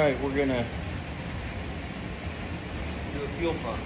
Alright, we're gonna do a fuel pump.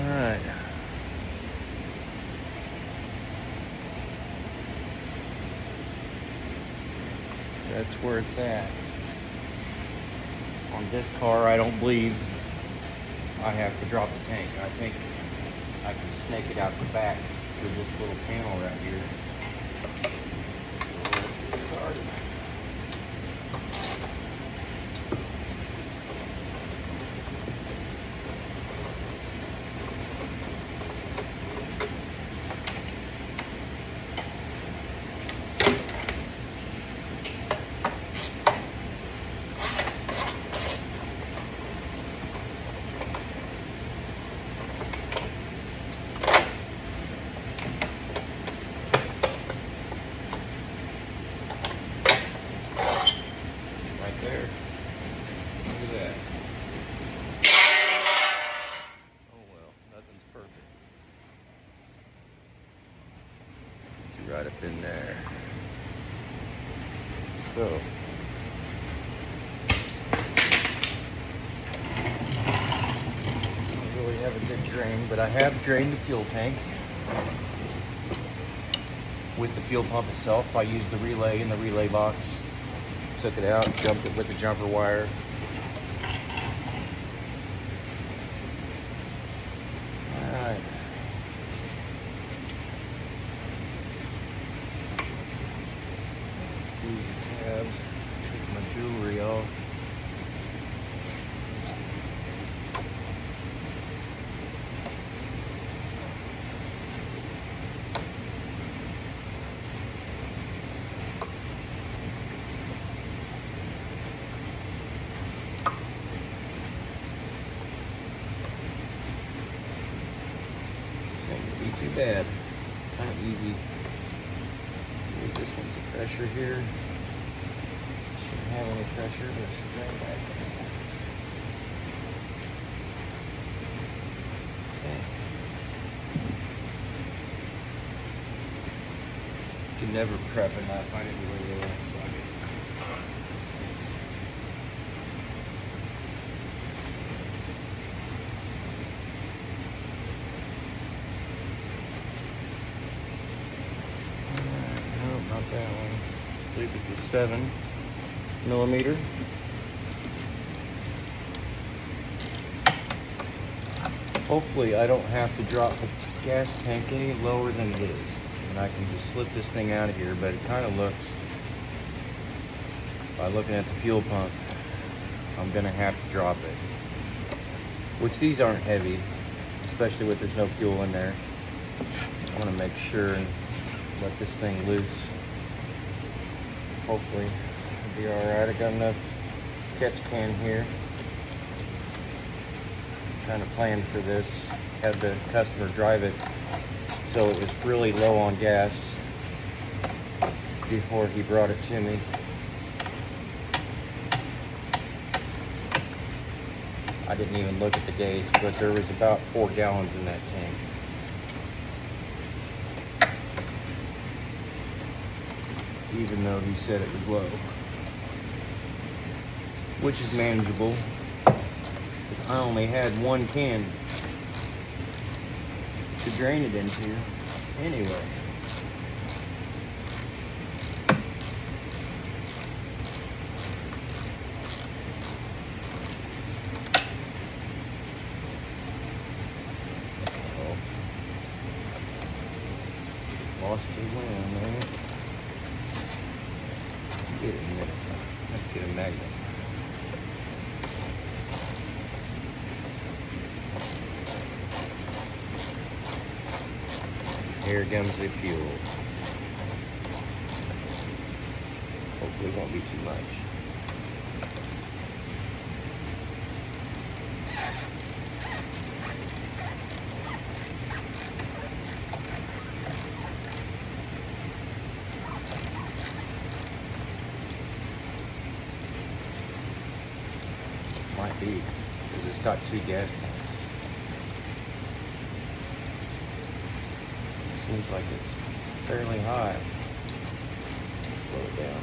Alright. That's where it's at. On this car, I don't believe I have to drop the tank. I think I can snake it out the back through this little panel right here. So let's get started. There. Look at that. Oh well, nothing's perfect. Put you right up in there. So. Don't really have a good drain, but I have drained the fuel tank. With the fuel pump itself, I used the relay in the relay box. Took it out, jumped it with the jumper wire. Alright. Squeeze the tabs, take my jewelry off. Ain't gonna be too bad. Kind of easy. This one's the pressure here. Shouldn't have any pressure, but it should drain back in. Okay. You can never prep and not find anywhere to go. So I get not that one. I believe it's a 7mm. Hopefully I don't have to drop the gas tank any lower than it is. And I can just slip this thing out of here, but it kind of looks, by looking at the fuel pump, I'm gonna have to drop it. Which these aren't heavy, especially with there's no fuel in there. I wanna make sure and let this thing loose. Hopefully it'll be alright. I got enough catch can here. Kind of planned for this. Had the customer drive it so it was really low on gas before he brought it to me. I didn't even look at the gauge, but there was about 4 gallons in that tank. Even though he said it was low, which is manageable. I only had 1 can to drain it into anyway. Lost the wind, man. Get it in a minute. Let's get a magnet. Here comes the fuel. Hopefully it won't be too much. Might be, because it's got 2 gas tanks. It seems like it's fairly high. Slow it down.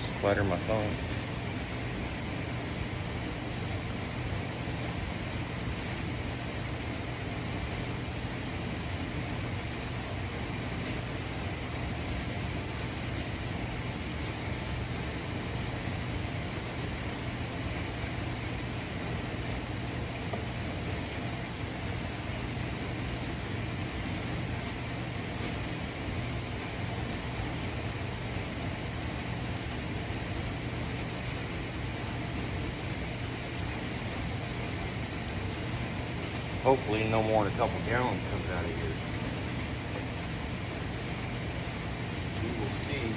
Splatter my phone. Hopefully no more than a couple gallons comes out of here. We will see.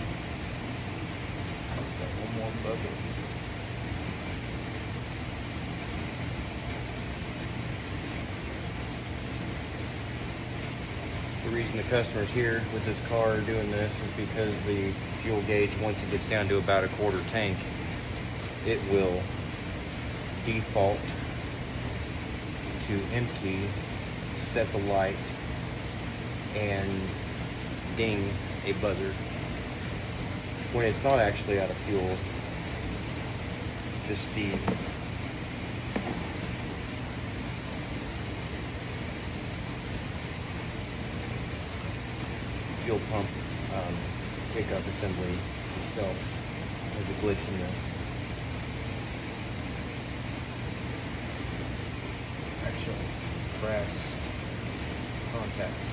Got one more bucket. The reason the customer's here with this car doing this is because the fuel gauge, once it gets down to about a quarter tank, it will default to empty, set the light, and ding a buzzer when it's not actually out of fuel. Just the fuel pump pickup assembly itself has a glitch in the actual brass contacts.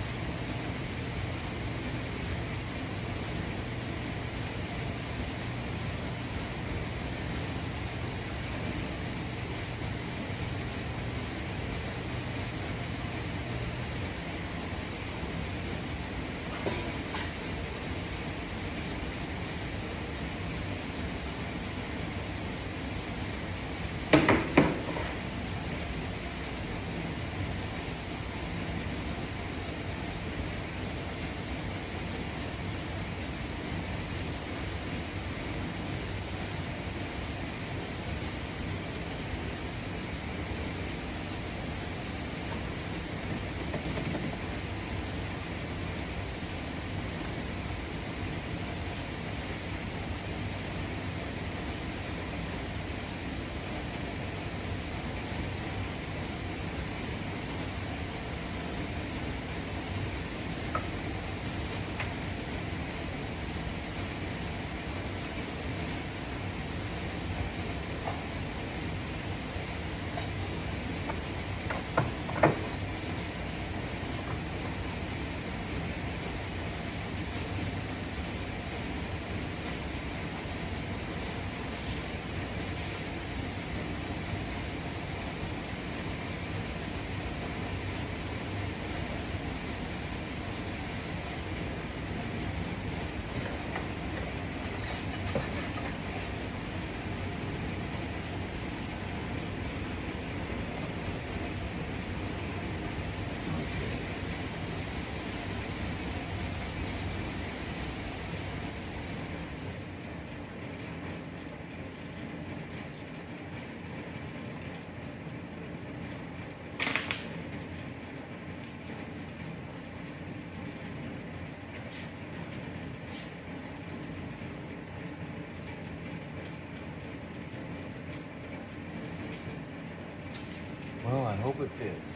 Well, I hope it fits.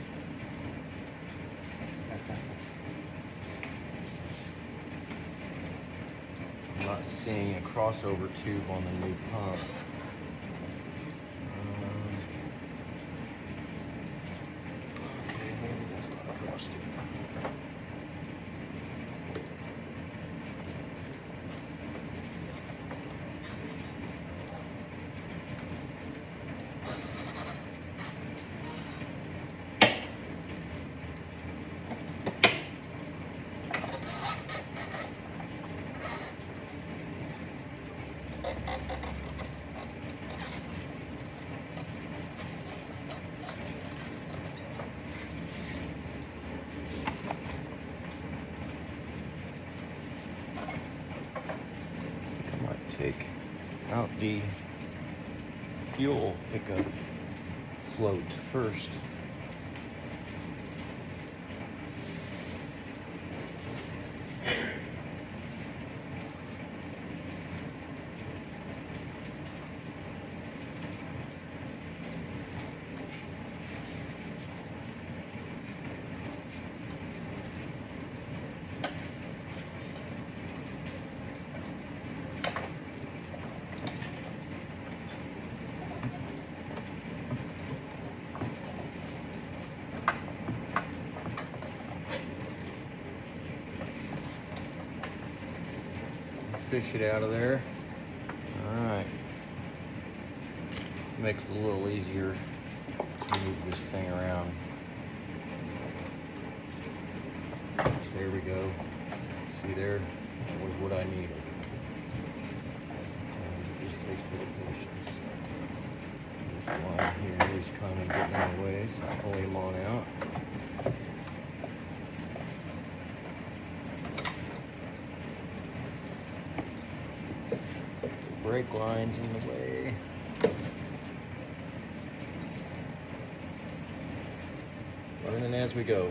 I'm not seeing a crossover tube on the new pump. Okay, maybe that's not a cross tube. I might take out the fuel pickup float first. Fish it out of there. All right. Makes it a little easier to move this thing around. So there we go. See there? That was what I needed. And it just takes a little patience. This line here is kind of getting in the way, so I'll pull him on out. Brake lines in the way. Learning as we go.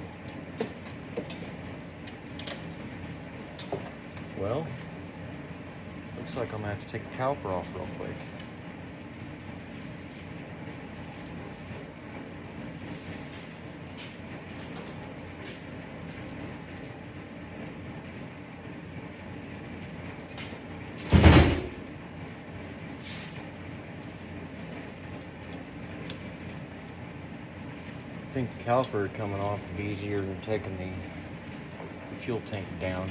Well, looks like I'm gonna have to take the caliper off real quick. I think the caliper coming off would be easier than taking the fuel tank down.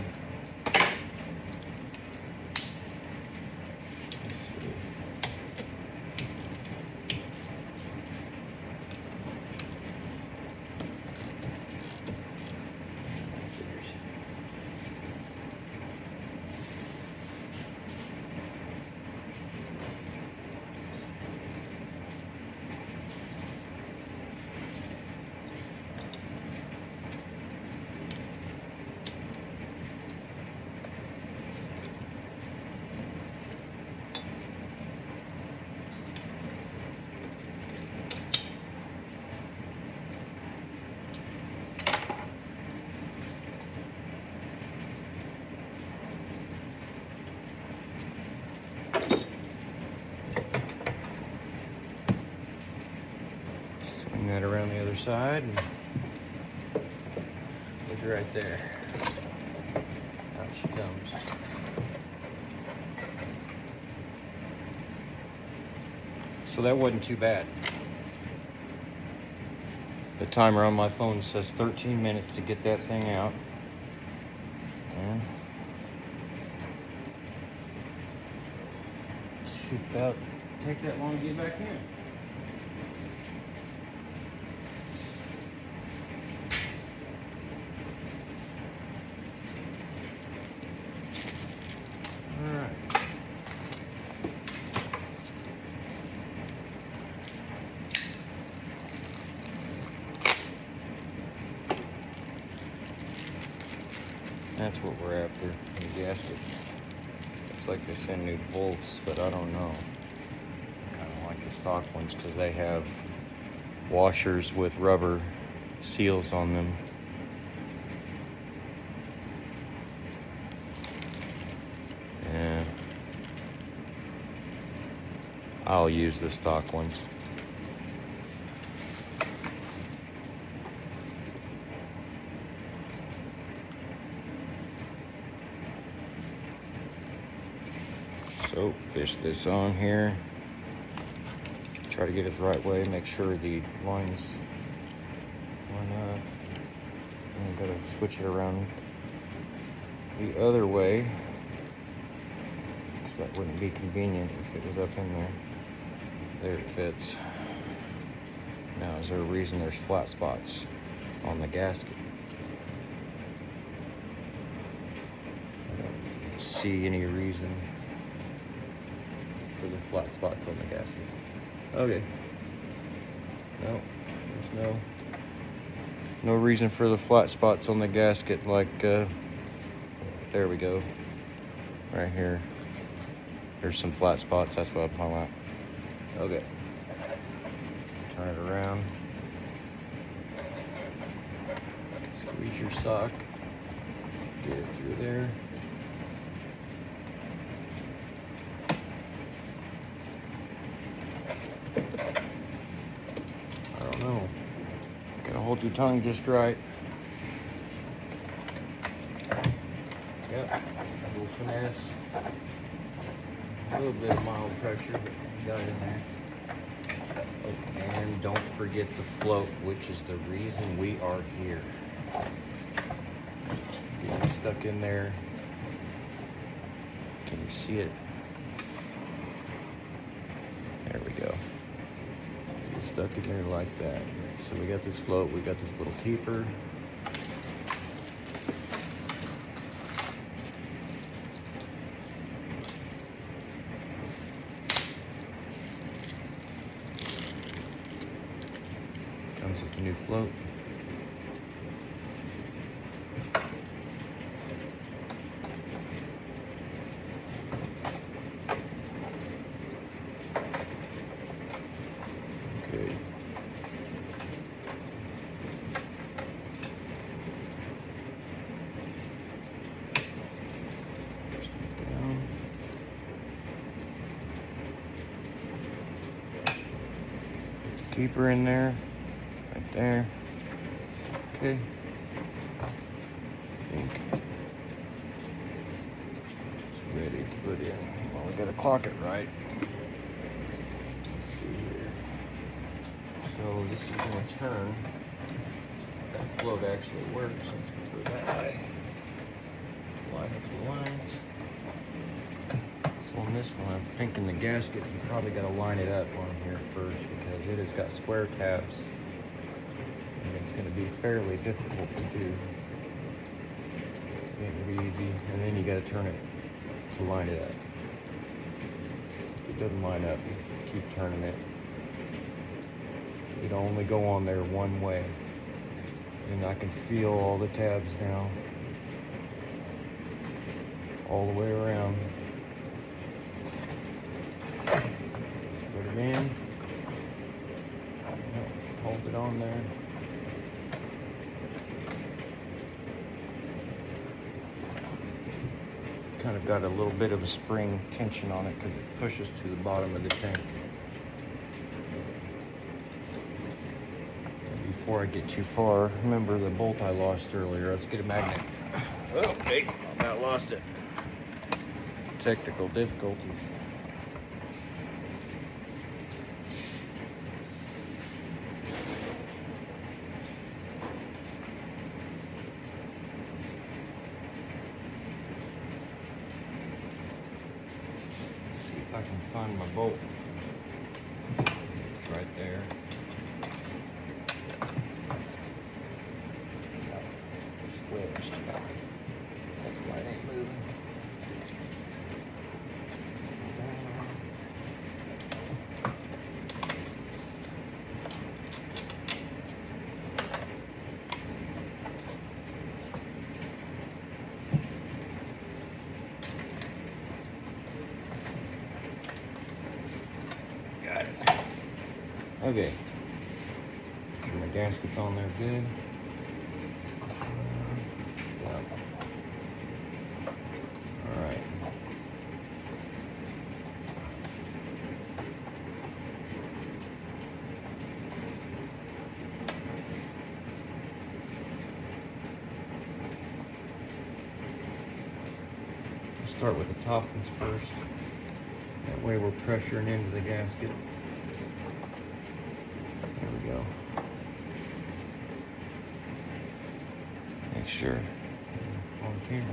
That around the other side, and look right there. Out she comes. So that wasn't too bad. The timer on my phone says 13 minutes to get that thing out. And should about take that long to get back in. That's what we're after, the gasket. Looks like they send new bolts, but I don't know. I kind of like the stock ones because they have washers with rubber seals on them. Yeah. I'll use the stock ones. So fish this on here, try to get it the right way, make sure the lines line up, and gotta switch it around the other way, because that wouldn't be convenient if it was up in there. There it fits. Now, is there a reason there's flat spots on the gasket? I don't see any reason. for the flat spots on the gasket. Okay. No, there's no reason for the flat spots on the gasket, like there we go. Right here. There's some flat spots, that's what I'm talking about. Okay. Turn it around. Squeeze your sock. Get it through there. I don't know. Gotta hold your tongue just right. Yep. A little finesse. A little bit of mild pressure, but you got it in there. Oh, and don't forget the float, which is the reason we are here. Getting stuck in there. Can you see it? There we go. Get stuck in there like that. So we got this float, we got this little keeper. Comes with a new float. Okay. Down. Keeper in there. Right there. Okay. I think it's ready to put in. Well, we gotta clock it right. Let's see here. So this is gonna turn. That float actually works. So I'm just gonna put it that way. Line up the lines. So on this one, I'm thinking the gasket, you probably gotta line it up on here first because it has got square tabs. And it's going to be fairly difficult to do. It ain't gonna be easy, and then you got to turn it to line it up. If it doesn't line up, you keep turning it. It'll only go on there one way, and I can feel all the tabs now, all the way around. Put it in. Hold it on there. Kind of got a little bit of a spring tension on it because it pushes to the bottom of the tank. And before I get too far, remember the bolt I lost earlier. Let's get a magnet. Oh, hey, I about lost it. Technical difficulties. If I can find my bolt. It's right there. Squished. That's why it ain't moving. Got it. Okay. Make sure my gasket's on there good. Yep. Alright. Start with the top ones first. That way we're pressuring into the gasket. There we go. Make sure on camera.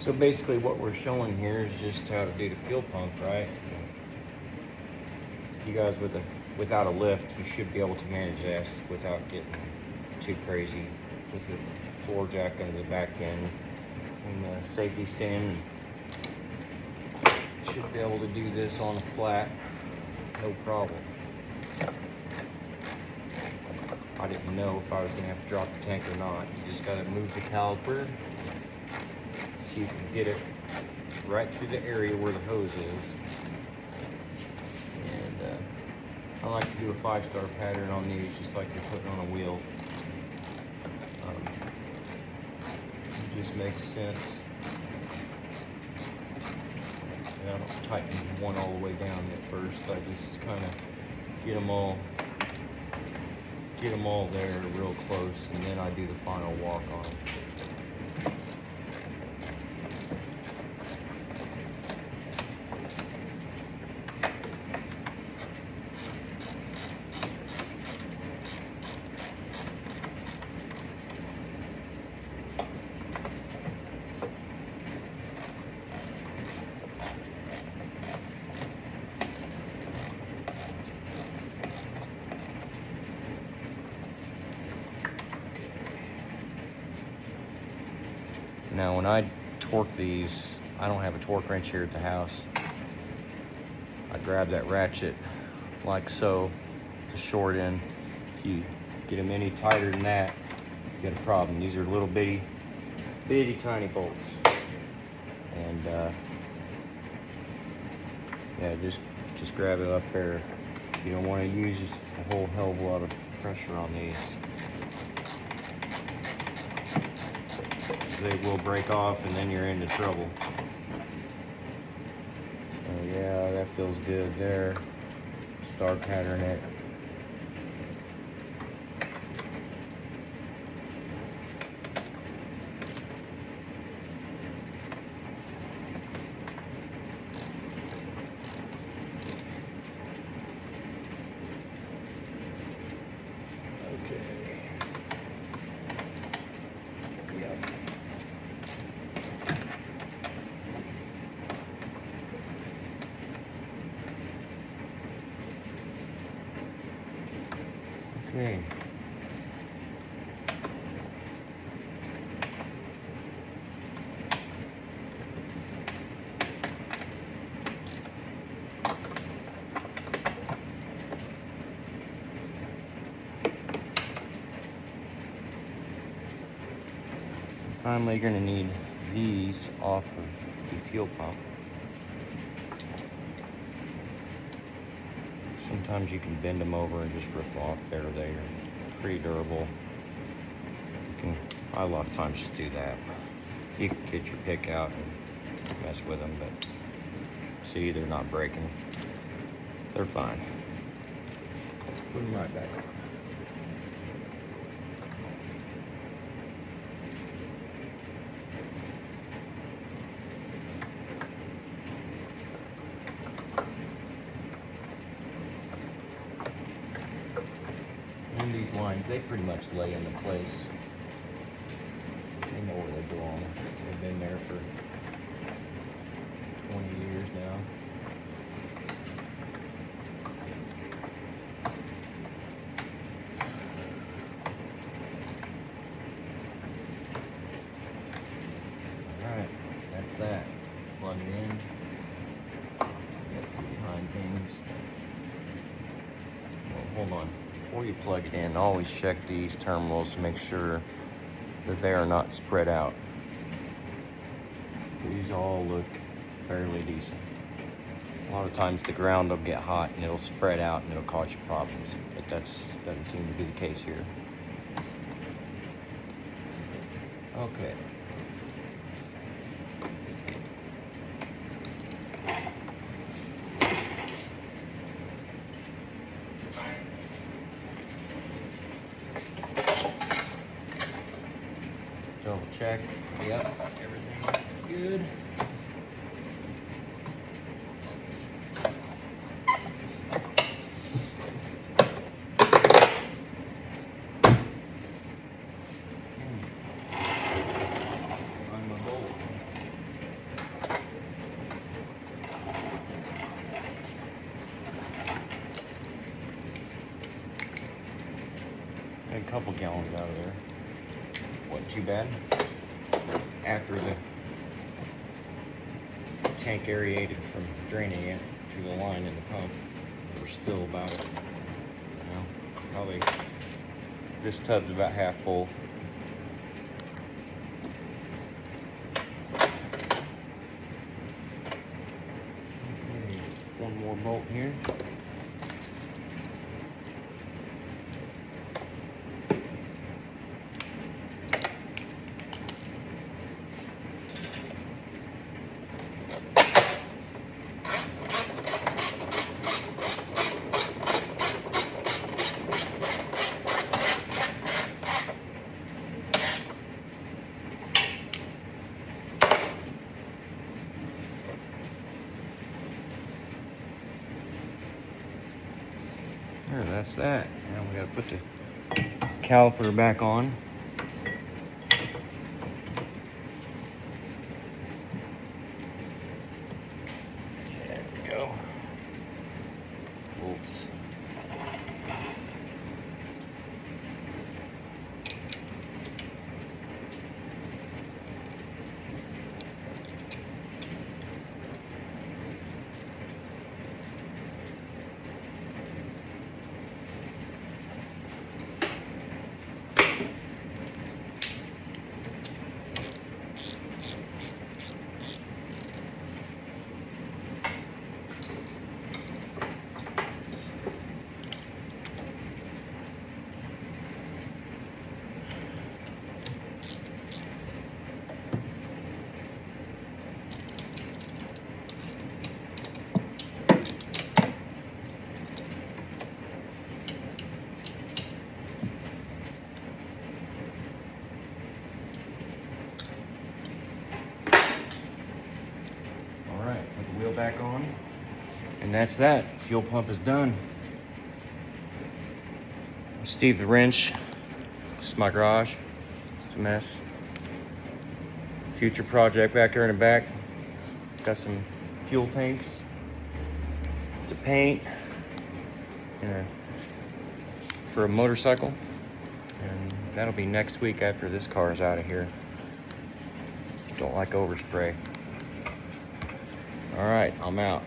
So basically what we're showing here is just how to do the fuel pump, right? You guys without a lift, you should be able to manage this without getting too crazy with the floor jack under the back end and the safety stand. Should be able to do this on a flat, no problem. I didn't know if I was gonna have to drop the tank or not. You just gotta move the caliper, so you can get it right through the area where the hose is. And I like to do a 5-star pattern on these, just like you're putting on a wheel. It just makes sense. And I don't tighten one all the way down at first. I just kind of get them all there real close, and then I do the final walk on them. Now when I torque these, I don't have a torque wrench here at the house. I grab that ratchet like so, the short end. If you get them any tighter than that, you get a problem. These are little bitty tiny bolts. And yeah, just grab it up there. You don't want to use a whole hell of a lot of pressure on these. They will break off and then you're into trouble. So yeah, that feels good there. Star pattern it. Okay. Yep. Okay. Finally, you're going to need these off of the fuel pump. Sometimes you can bend them over and just rip them off. They're pretty durable. You can, I a lot of times just do that. You can get your pick out and mess with them, but see, they're not breaking. They're fine. Put them right back on. And these lines, they pretty much lay into place. They know where they belong. They've been there for 20 years now. Alright, that's that. Plug it in. Get behind things. Well, hold on. Before you plug it in, always check these terminals to make sure that they are not spread out. These all look fairly decent. A lot of times the ground will get hot and it'll spread out and it'll cause you problems, but that doesn't seem to be the case here. Okay. Double check. Yep, everything good. Find my bolt. couple gallons out of there. Wasn't too bad. After the tank aerated from draining it through the line in the pump, we're still about, you know, probably this tub's about half full. Okay, one more bolt here. There, that's that. Now we gotta put the caliper back on. There we go. Bolts. Put the wheel back on, and that's that. Fuel pump is done. Steve the wrench. This is my garage. It's a mess. Future project back there in the back. Got some fuel tanks to paint and for a motorcycle, and that'll be next week after this car is out of here. Don't like overspray. All right, I'm out.